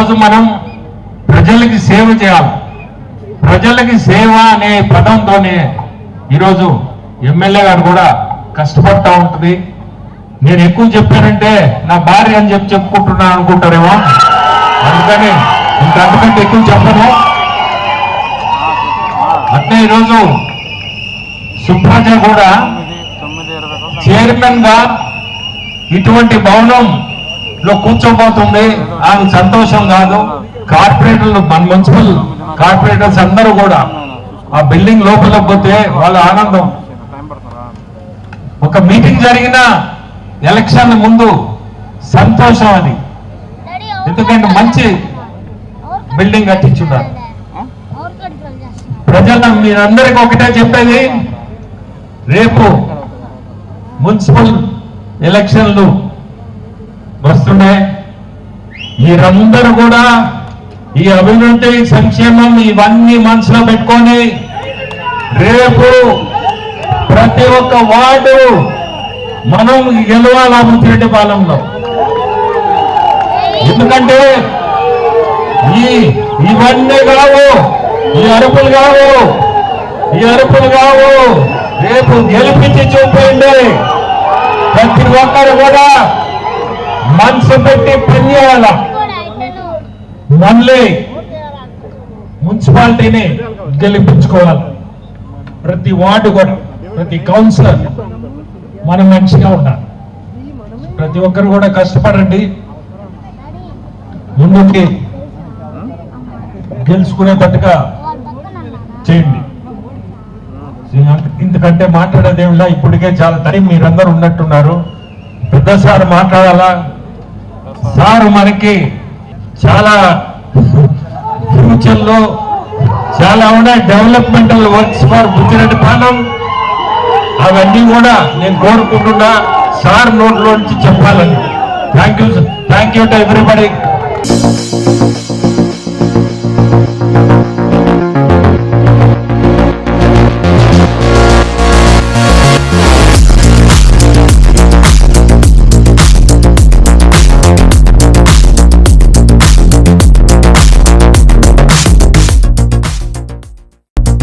ఈరోజు మనం ప్రజలకి సేవ చేయాలి. ప్రజలకి సేవ అనే పదంతోనే ఈరోజు ఎమ్మెల్యే గారు కూడా కష్టపడతా ఉంటుంది. నేను ఎక్కువ చెప్పానంటే నా భార్య అని చెప్పుకుంటున్నాను అనుకుంటారేమో, అందుకని ఇంకంతకంటే ఎక్కువ చెప్పను. అట్లే ఈరోజు సుప్రజ కూడా చైర్మన్ గా ఇటువంటి భవనంలో కూర్చోబోతుంది. ఆమె సంతోషం కాదు, కార్పొరేటర్లు మన మున్సిపల్ కార్పొరేటర్స్ అందరూ కూడా ఆ బిల్డింగ్ లోపల పోతే వాళ్ళ ఆనందం. ఒక మీటింగ్ జరిగిన ఎలక్షన్ ముందు సంతోషం అది, ఎందుకంటే మంచి బిల్డింగ్ కట్టించున్నారు. ప్రజల మీరందరికీ ఒకటే చెప్పేది, రేపు మున్సిపల్ ఎలక్షన్లు వస్తున్నాయి. మీరందరూ కూడా ఈ అభివృద్ధి సంక్షేమం ఇవన్నీ మనసులో పెట్టుకొని రేపు ప్రతి ఒక్క వార్డు మనం గెలవాలి అభివృద్ధి పాలనలో. ఎందుకంటే ఇవన్నీ కావు, ఈ అరుపులు కావు, రేపు గెలిపించి చూపండి. ప్రతి ఒక్కరు కూడా మనసు పెట్టి పనిచేయాల. మళ్ళీ మున్సిపాలిటీని గెలిపించుకోవాలి. ప్రతి వార్డు కూడా, ప్రతి కౌన్సిలర్ మనం మంచిగా ఉండాలి. ప్రతి ఒక్కరు కూడా కష్టపడండి, ముందుకి గెలుచుకునేటట్టుగా చేయండి. ఇంతకంటే మాట్లాడేదేమిలా, ఇప్పటికే చాలా టైం మీరందరూ ఉన్నట్టున్నారు. పెద్ద సార్ మాట్లాడాలా? సార్ మనకి చాలా ఫ్యూచర్ లో చాలా ఉన్నాయి డెవలప్మెంటల్ వర్క్స్ ఫర్ బుచ్చిరెడ్డిపాలెం. అవన్నీ కూడా నేను కోరుకుంటున్నా సార్ నోట్లో నుంచి చెప్పాలని. Thank you to everybody.